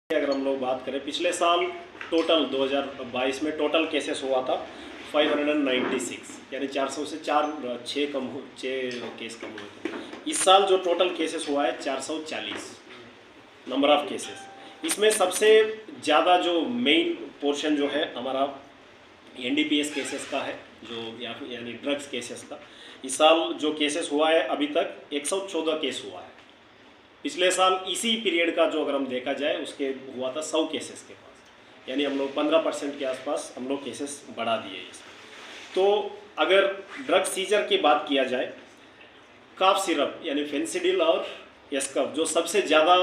अगर हम लोग बात करें पिछले साल टोटल 2022 में टोटल केसेस हुआ था 596, यानी 400 से 6 केस कम हुए थे। इस साल जो टोटल केसेस हुआ है 440 नंबर ऑफ केसेस। इसमें सबसे ज़्यादा जो मेन पोर्शन जो है हमारा एनडीपीएस केसेस का है, जो यानी ड्रग्स केसेस का। इस साल जो केसेस हुआ है अभी तक 114 केस हुआ है। पिछले साल इसी पीरियड का जो अगर हम देखा जाए उसके हुआ था 100 केसेस के पास, यानी हम लोग 15% के आसपास हम लोग केसेस बढ़ा दिए इसमें। तो अगर ड्रग सीजर की बात किया जाए, काफ सिरप यानी फेंसिडिल और एस्कफ जो सबसे ज़्यादा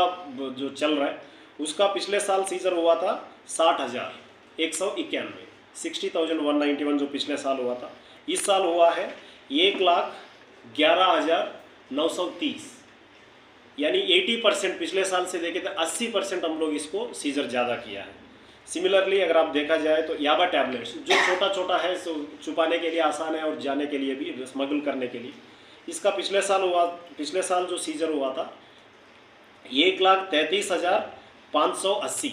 जो चल रहा है, उसका पिछले साल सीजर हुआ था 60,191, 60,191 जो पिछले साल हुआ था। इस साल हुआ है 1,11,930, यानी 80%। पिछले साल से देखें तो 80% हम लोग इसको सीजर ज़्यादा किया है। सिमिलरली अगर आप देखा जाए तो याबा टैबलेट्स जो छोटा छोटा है, सो छुपाने के लिए आसान है और जाने के लिए भी, स्मगल करने के लिए, इसका पिछले साल जो सीजर हुआ था 1,33,580,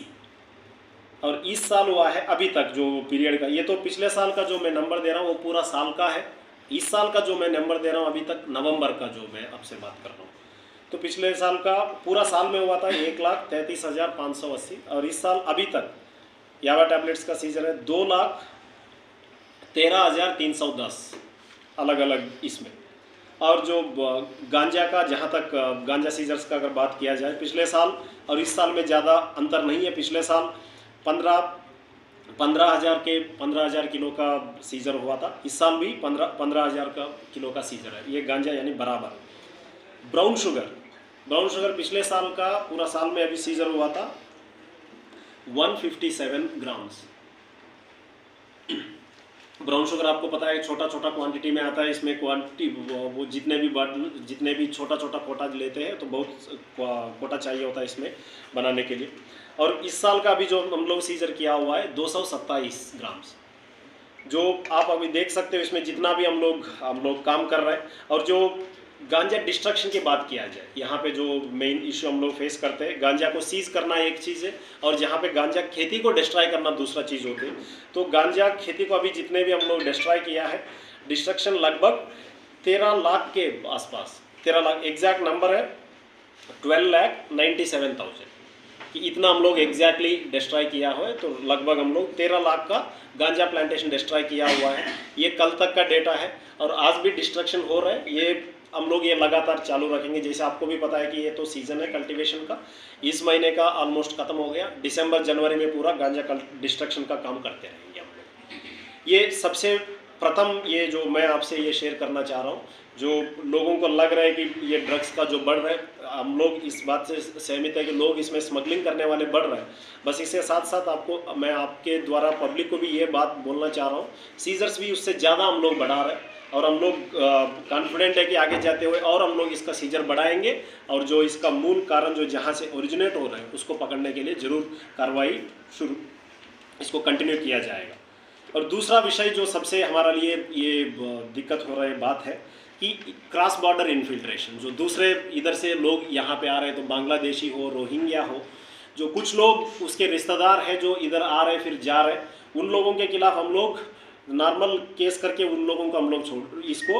और इस साल हुआ है अभी तक जो पीरियड का, ये तो पिछले साल का जो मैं नंबर दे रहा हूँ वो पूरा साल का है। इस साल का जो मैं नंबर दे रहा हूँ अभी तक नवंबर का जो मैं आपसे बात कर रहा हूँ, तो पिछले साल का पूरा साल में हुआ था 1,33,580, और इस साल अभी तक यावा टैबलेट्स का सीजर है 2,13,310 अलग अलग इसमें। और जो गांजा का, जहाँ तक गांजा सीजर्स का अगर बात किया जाए, पिछले साल और इस साल में ज़्यादा अंतर नहीं है। पिछले साल 15,000 किलो का सीजर हुआ था, इस साल भी 15,000 किलो का सीजर है। ये गांजा यानी बराबर। ब्राउन शुगर पिछले साल का पूरा साल में अभी सीजर हुआ था 157 ग्राम्स। ब्राउन शुगर आपको पता है छोटा छोटा क्वांटिटी में आता है। इसमें क्वांटिटी वो जितने भी छोटा छोटा कोटा लेते हैं तो बहुत कोटा चाहिए होता है इसमें बनाने के लिए। और इस साल का अभी जो हम लोग सीजर किया हुआ है 227 ग्राम्स, जो आप अभी देख सकते हो इसमें जितना भी हम लोग काम कर रहे हैं। और जो गांजा डिस्ट्रक्शन की बात किया जाए, यहाँ पे जो मेन इश्यू हम लोग फेस करते हैं, गांजा को सीज करना एक चीज़ है और जहाँ पे गांजा खेती को डिस्ट्रॉय करना दूसरा चीज़ होती है। तो गांजा खेती को अभी जितने भी हम लोग डिस्ट्रॉय किया है, डिस्ट्रक्शन लगभग 13 लाख के आसपास, 13 लाख एग्जैक्ट नंबर है, 12,97,000 कि इतना हम लोग एग्जैक्टली डिस्ट्रॉय किया है। तो लगभग हम लोग 13 लाख का गांजा प्लांटेशन डिस्ट्रॉय किया हुआ है। ये कल तक का डेटा है और आज भी डिस्ट्रक्शन हो रहा है। ये हम लोग ये लगातार चालू रखेंगे। जैसे आपको भी पता है कि ये तो सीज़न है कल्टीवेशन का, इस महीने का ऑलमोस्ट ख़त्म हो गया। दिसंबर जनवरी में पूरा गांजा डिस्ट्रक्शन का काम करते रहेंगे हम लोग। ये सबसे प्रथम ये जो मैं आपसे ये शेयर करना चाह रहा हूँ, जो लोगों को लग रहा है कि ये ड्रग्स का जो बढ़ रहा है, हम लोग इस बात से सहमत है कि लोग इसमें स्मगलिंग करने वाले बढ़ रहे हैं। बस इसके साथ साथ आपको मैं आपके द्वारा पब्लिक को भी ये बात बोलना चाह रहा हूँ, सीजर्स भी उससे ज़्यादा हम लोग बढ़ा रहे हैं और हम लोग कॉन्फिडेंट है कि आगे जाते हुए और हम लोग इसका सीजर बढ़ाएंगे और जो इसका मूल कारण जो जहाँ से ओरिजिनेट हो रहा है उसको पकड़ने के लिए ज़रूर कार्रवाई इसको कंटिन्यू किया जाएगा। और दूसरा विषय जो सबसे हमारा लिए ये दिक्कत हो रही बात है कि क्रॉस बॉर्डर इन्फिल्ट्रेशन, जो दूसरे इधर से लोग यहाँ पे आ रहे हैं, तो बांग्लादेशी हो, रोहिंग्या हो, जो कुछ लोग उसके रिश्तेदार हैं जो इधर आ रहे फिर जा रहे, उन लोगों के खिलाफ हम लोग नॉर्मल केस करके उन लोगों को हम लोग इसको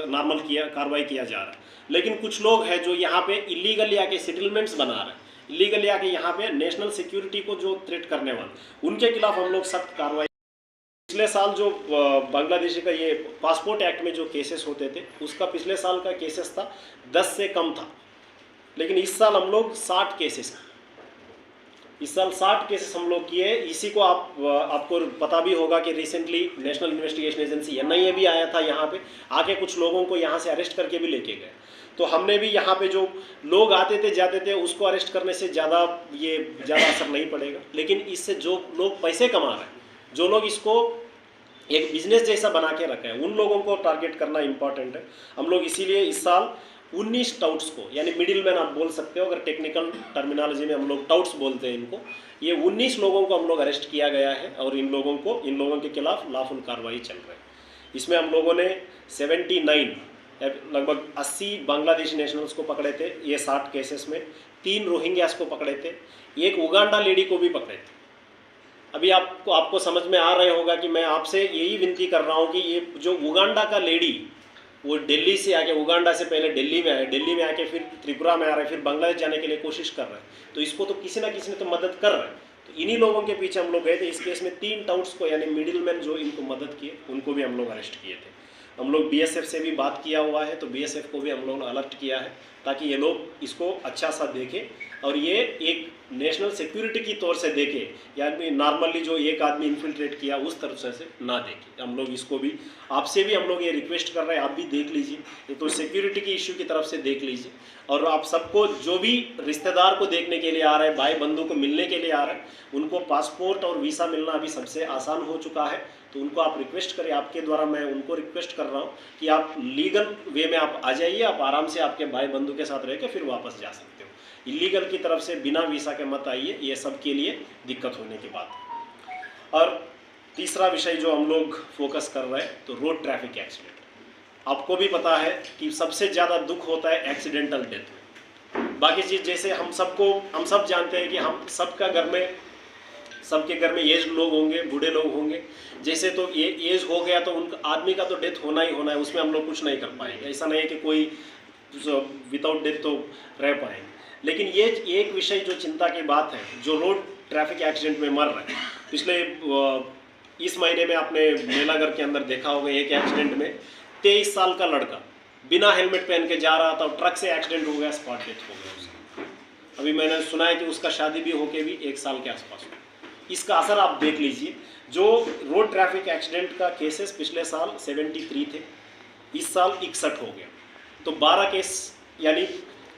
नॉर्मल कार्रवाई किया जा रहा है। लेकिन कुछ लोग हैं जो यहाँ पे इलीगली आके सेटलमेंट्स बना रहे हैं, इलीगली आके यहाँ पे नेशनल सिक्योरिटी को जो थ्रेट करने वाले, उनके खिलाफ हम लोग सख्त कार्रवाई। पिछले साल जो बांग्लादेशी का ये पासपोर्ट एक्ट में जो केसेस होते थे, उसका पिछले साल का केसेस था 10 से कम था, लेकिन इस साल हम लोग 60 केसेस हम लोग किए। इसी को आपको पता भी होगा कि recently national investigation agency NIA भी आया था यहाँ पे, आके कुछ लोगों को यहाँ से अरेस्ट करके भी लेके गए। तो हमने भी यहाँ पे जो लोग आते थे जाते थे उसको अरेस्ट करने से ज़्यादा असर नहीं पड़ेगा, लेकिन इससे जो लोग पैसे कमा रहे हैं, जो लोग इसको एक बिजनेस जैसा बना के रखे हैं, उन लोगों को टारगेट करना इंपॉर्टेंट है। हम लोग इसीलिए इस साल 19 टाउट्स को, यानी मिडिल मैन आप बोल सकते हो, अगर टेक्निकल टर्मिनोलॉजी में हम लोग टाउट्स बोलते हैं इनको, ये 19 लोगों को हम लोग अरेस्ट किया गया है और इन लोगों के खिलाफ लॉफुल कार्रवाई चल रही है। इसमें हम लोगों ने 79 लगभग 80 बांग्लादेशी नेशनल्स को पकड़े थे ये 60 केसेस में। 3 रोहिंग्यास को पकड़े थे, एक उगांडा लेडी को भी पकड़े थे। अभी आपको समझ में आ रहे होगा कि मैं आपसे यही विनती कर रहा हूँ कि ये जो उगांडा का लेडी, वो दिल्ली से आके, उगांडा से पहले दिल्ली में आए, दिल्ली में आके फिर त्रिपुरा में आ रहे हैं, फिर बांग्लादेश जाने के लिए कोशिश कर रहे हैं, तो इसको तो किसी ना किसी ने तो मदद कर रहे हैं। तो इन्हीं लोगों के पीछे हम लोग गए थे। इस केस में 3 टाउट्स को, यानी मिडिल मैन जो इनको मदद किए, उनको भी हम लोग अरेस्ट किए थे। हम लोग बीएसएफ से भी बात किया हुआ है, तो बीएसएफ को भी हम लोगों ने अलर्ट किया है ताकि ये लोग इसको अच्छा सा देखें और ये एक नेशनल सिक्योरिटी की तौर से देखें, यानी नॉर्मली जो एक आदमी इन्फिल्ट्रेट किया उस तरह से ना देखें। हम लोग इसको भी, आपसे भी हम लोग ये रिक्वेस्ट कर रहे हैं, आप भी देख लीजिए, ये तो सिक्योरिटी की इश्यू की तरफ से देख लीजिए। और आप सबको, जो भी रिश्तेदार को देखने के लिए आ रहे हैं, भाई बंधु को मिलने के लिए आ रहे हैं, उनको पासपोर्ट और वीज़ा मिलना अभी सबसे आसान हो चुका है, तो उनको आप रिक्वेस्ट करें। आपके द्वारा मैं उनको रिक्वेस्ट कर रहा हूँ कि आप लीगल वे में आप आ जाइए, आप आराम से आपके भाई बंधु के साथ रह के फिर वापस जा सकते हो। इलीगल की तरफ से बिना वीज़ा के मत आइए, ये सब के लिए दिक्कत होने की बात है। और तीसरा विषय जो हम लोग फोकस कर रहे हैं, तो रोड ट्रैफिक एक्सीडेंट। आपको भी पता है कि सबसे ज़्यादा दुख होता है एक्सीडेंटल डेथ में। बाकी चीज़ जैसे हम सब जानते हैं कि हम सबके घर में एज लोग होंगे, बूढ़े लोग होंगे, जैसे तो ये एज हो गया तो उन आदमी का तो डेथ होना ही होना है, उसमें हम लोग कुछ नहीं कर पाएंगे। ऐसा नहीं है कि कोई विदाउट डेथ तो रह पाएंगे। लेकिन ये एक विषय जो चिंता की बात है, जो रोड ट्रैफिक एक्सीडेंट में मर रहे हैं। पिछले इस महीने में आपने मेलागर के अंदर देखा होगा, एक एक्सीडेंट में 23 साल का लड़का बिना हेलमेट पहन के जा रहा था, ट्रक से एक्सीडेंट हो गया, स्पॉट डेथ हो गया उसका। अभी मैंने सुना है कि उसका शादी भी होके भी 1 साल के आसपास हुआ। इसका असर आप देख लीजिए। जो रोड ट्रैफिक एक्सीडेंट का केसेस पिछले साल 73 थे, इस साल 61 हो गया, तो 12 केस, यानी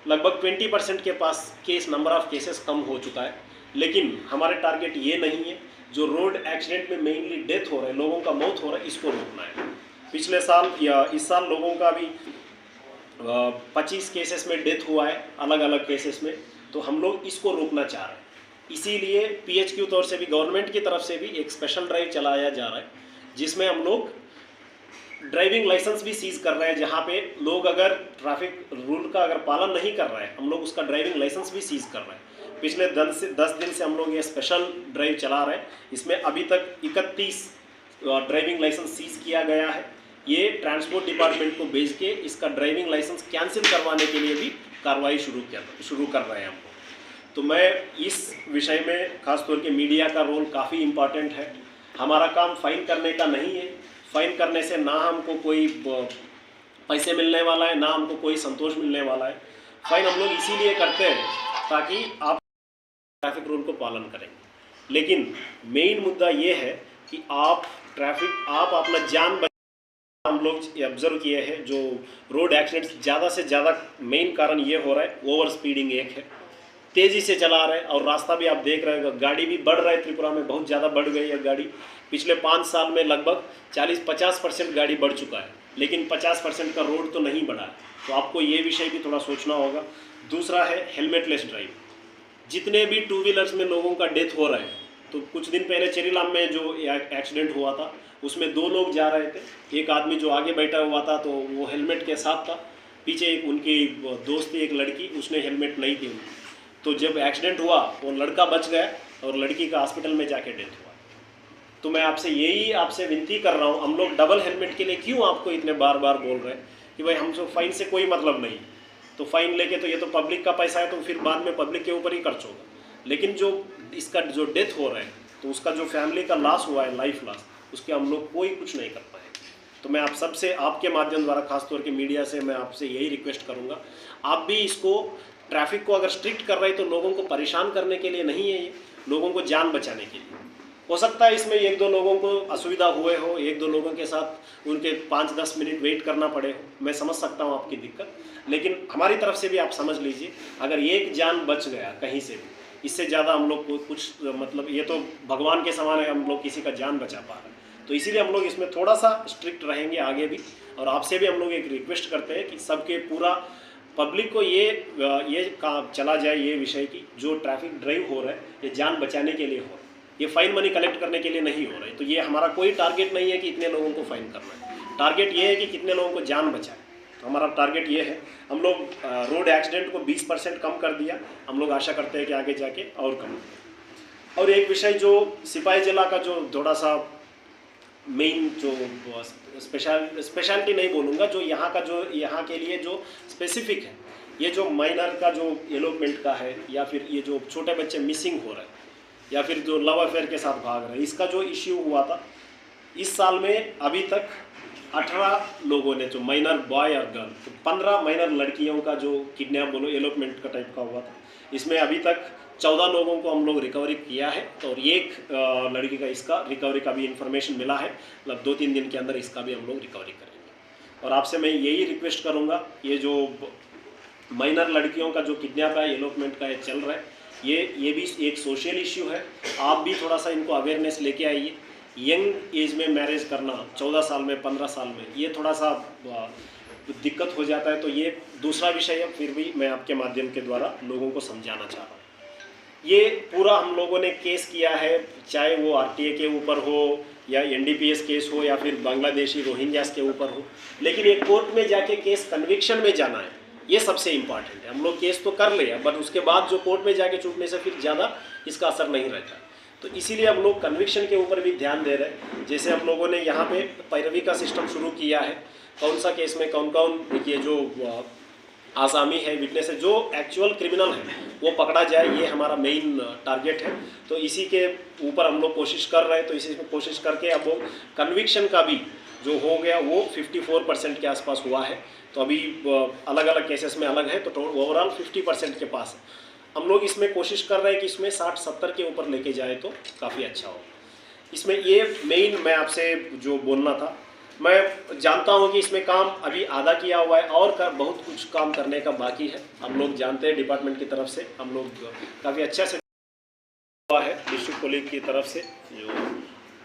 लगभग 20% के पास केस, नंबर ऑफ केसेस कम हो चुका है। लेकिन हमारे टारगेट ये नहीं है, जो रोड एक्सीडेंट में मेनली डेथ हो रहा है, लोगों का मौत हो रहा है, इसको रोकना है। पिछले साल या इस साल लोगों का भी 25 केसेस में डेथ हुआ है, अलग अलग केसेस में, तो हम लोग इसको रोकना चाह रहे हैं। इसीलिए पीएचक्यू तौर से भी, गवर्नमेंट की तरफ से भी एक स्पेशल ड्राइव चलाया जा रहा है, जिसमें हम लोग ड्राइविंग लाइसेंस भी सीज कर रहे हैं। जहाँ पे लोग अगर ट्रैफिक रूल का अगर पालन नहीं कर रहे हैं, हम लोग उसका ड्राइविंग लाइसेंस भी सीज कर रहे हैं। पिछले 10 दिन से हम लोग ये स्पेशल ड्राइव चला रहे हैं। इसमें अभी तक 31 ड्राइविंग लाइसेंस सीज किया गया है। ये ट्रांसपोर्ट डिपार्टमेंट को भेज के इसका ड्राइविंग लाइसेंस कैंसिल करवाने के लिए भी कार्रवाई शुरू कर रहे हैं हम लोग। तो मैं इस विषय में खासतौर के मीडिया का रोल काफ़ी इम्पॉर्टेंट है। हमारा काम फाइन करने का नहीं है। फाइन करने से ना हमको कोई पैसे मिलने वाला है, ना हमको कोई संतोष मिलने वाला है। फाइन हम लोग इसीलिए करते हैं ताकि आप ट्रैफिक रूल को पालन करेंगे। लेकिन मेन मुद्दा ये है कि आप अपना जान बचा। हम लोग ऑब्जर्व किए हैं, जो रोड एक्सीडेंट्स ज़्यादा से ज़्यादा मेन कारण ये हो रहा है, ओवर स्पीडिंग एक है, तेज़ी से चला रहे हैं। और रास्ता भी आप देख रहे हैं, गाड़ी भी बढ़ रहा है। त्रिपुरा में बहुत ज़्यादा बढ़ गई है गाड़ी। पिछले 5 साल में लगभग 40-50% गाड़ी बढ़ चुका है, लेकिन 50% का रोड तो नहीं बढ़ा है। तो आपको ये विषय भी थोड़ा सोचना होगा। दूसरा है हेलमेटलेस ड्राइव। जितने भी 2 व्हीलर्स में लोगों का डेथ हो रहा है, तो कुछ दिन पहले चेरीलाम में जो एक्सीडेंट हुआ था, उसमें 2 लोग जा रहे थे। एक आदमी जो आगे बैठा हुआ था तो वो हेलमेट के साथ था, पीछे एक उनकी दोस्त थी, एक लड़की, उसने हेलमेट नहीं थी उनकी। तो जब एक्सीडेंट हुआ वो लड़का बच गया और लड़की का हॉस्पिटल में जाके डेथ हुआ। तो मैं आपसे विनती कर रहा हूँ, हम लोग डबल हेलमेट के लिए क्यों आपको इतने बार बोल रहे हैं कि भाई हमसे फाइन से कोई मतलब नहीं, तो फाइन लेके तो ये तो पब्लिक का पैसा है, तो फिर बाद में पब्लिक के ऊपर ही खर्च होगा। लेकिन जो इसका जो डेथ हो रहा है, तो उसका जो फैमिली का लॉस हुआ है, लाइफ लॉस, उसके हम लोग कोई कुछ नहीं कर पाएंगे। तो मैं आप सबसे, आपके माध्यम द्वारा, खासतौर के मीडिया से मैं आपसे यही रिक्वेस्ट करूँगा, आप भी इसको, ट्रैफिक को अगर स्ट्रिक्ट कर रहे हैं तो लोगों को परेशान करने के लिए नहीं है, ये लोगों को जान बचाने के लिए। हो सकता है इसमें 1-2 लोगों को असुविधा हुए हो, 1-2 लोगों के साथ उनके 5-10 मिनट वेट करना पड़े हो, मैं समझ सकता हूँ आपकी दिक्कत। लेकिन हमारी तरफ से भी आप समझ लीजिए, अगर एक जान बच गया कहीं से भी, इससे ज़्यादा हम लोग को कुछ, मतलब ये तो भगवान के समान है, हम लोग किसी का जान बचा पा रहे हैं। तो इसीलिए हम लोग इसमें थोड़ा सा स्ट्रिक्ट रहेंगे आगे भी। और आपसे भी हम लोग एक रिक्वेस्ट करते हैं कि सबके पूरा पब्लिक को ये काम चला जाए, ये विषय की जो ट्रैफिक ड्राइव हो रहा है, ये जान बचाने के लिए हो रहा है, ये फाइन मनी कलेक्ट करने के लिए नहीं हो रहा है। तो ये हमारा कोई टारगेट नहीं है कि इतने लोगों को फाइन करना है। टारगेट ये है कि कितने लोगों को जान बचाए। हमारा टारगेट ये है। हम लोग रोड एक्सीडेंट को 20% कम कर दिया, हम लोग आशा करते हैं कि आगे जाके और कम। और एक विषय जो सिपाही जिला का जो थोड़ा सा मेन जो स्पेशलिटी नहीं बोलूँगा, जो यहाँ का जो यहाँ के लिए जो स्पेसिफिक है, ये जो माइनर का जो एलोपमेंट का है, या फिर ये जो छोटे बच्चे मिसिंग हो रहे हैं, या फिर जो लव अफेयर के साथ भाग रहे हैं, इसका जो इश्यू हुआ था इस साल में अभी तक 18 लोगों ने, जो माइनर बॉय और गर्ल, तो 15 माइनर लड़कियों का जो किडनैप बोलो एलोपमेंट का टाइप का हुआ था, इसमें अभी तक 14 लोगों को हम लोग रिकवरी किया है। और एक लड़की का इसका रिकवरी का भी इंफॉर्मेशन मिला है, मतलब 2-3 दिन के अंदर इसका भी हम लोग रिकवरी करेंगे। और आपसे मैं यही रिक्वेस्ट करूँगा, ये जो माइनर लड़कियों का जो किडनैप है, एलोपमेंट का चल रहा है, ये भी एक सोशल इश्यू है। आप भी थोड़ा सा इनको अवेयरनेस लेके आइए। यंग एज में मैरिज करना, 14 साल में, 15 साल में, ये थोड़ा सा दिक्कत हो जाता है। तो ये दूसरा विषय है, फिर भी मैं आपके माध्यम के द्वारा लोगों को समझाना चाह रहा हूँ। ये पूरा हम लोगों ने केस किया है, चाहे वो आरटीए के ऊपर हो, या एनडीपीएस केस हो, या फिर बांग्लादेशी रोहिंग्यास के ऊपर हो, लेकिन ये कोर्ट में जाके केस कन्विक्शन में जाना है, ये सबसे इम्पॉर्टेंट है। हम लोग केस तो कर ले, बट उसके बाद जो कोर्ट में जाके छूटने से फिर ज़्यादा इसका असर नहीं रहता। तो इसीलिए हम लोग कन्विक्शन के ऊपर भी ध्यान दे रहे हैं। जैसे हम लोगों ने यहाँ पे पैरवी का सिस्टम शुरू किया है, कौन सा केस में कौन कौन ये जो आसामी है, विटनेस है, जो एक्चुअल क्रिमिनल है वो पकड़ा जाए, ये हमारा मेन टारगेट है। तो इसी के ऊपर हम लोग कोशिश कर रहे हैं। तो इसी में कोशिश करके अब वो कन्विक्शन का भी जो हो गया वो 54% के आसपास हुआ है। तो अभी अलग अलग केसेस में अलग है, तो ओवरऑल 50% के पास है। हम लोग इसमें कोशिश कर रहे हैं कि इसमें 60-70 के ऊपर लेके जाए तो काफ़ी अच्छा हो। इसमें ये मेन मैं आपसे जो बोलना था, मैं जानता हूँ कि इसमें काम अभी आधा किया हुआ है, और बहुत कुछ काम करने का बाकी है। हम लोग जानते हैं डिपार्टमेंट की तरफ से हम लोग काफ़ी अच्छा से हुआ है, डिस्ट्रिक्ट पुलिस की तरफ से, जो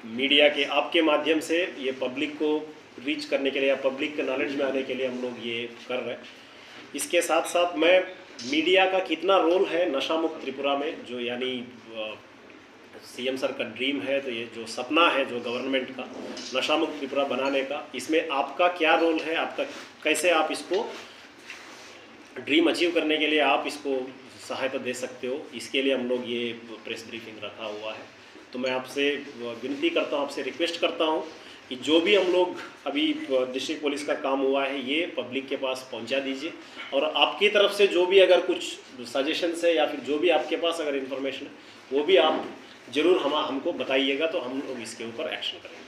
मीडिया के आपके माध्यम से ये पब्लिक को रीच करने के लिए या पब्लिक के नॉलेज में आने के लिए हम लोग ये कर रहे हैं। इसके साथ साथ मैं मीडिया का कितना रोल है नशा मुक्त त्रिपुरा में, जो यानी सीएम सर का ड्रीम है, तो ये जो सपना है जो गवर्नमेंट का नशा मुक्त त्रिपुरा बनाने का, इसमें आपका क्या रोल है, आपका कैसे आप इसको ड्रीम अचीव करने के लिए आप इसको सहायता दे सकते हो, इसके लिए हम लोग ये प्रेस ब्रीफिंग रखा हुआ है। तो मैं आपसे विनती करता हूँ, आपसे रिक्वेस्ट करता हूँ कि जो भी हम लोग अभी डिस्ट्रिक्ट पुलिस का काम हुआ है ये पब्लिक के पास पहुंचा दीजिए। और आपकी तरफ से जो भी अगर कुछ सजेशंस है, या फिर जो भी आपके पास अगर इन्फॉर्मेशन है, वो भी आप ज़रूर हमको बताइएगा, तो हम लोग इसके ऊपर एक्शन करेंगे।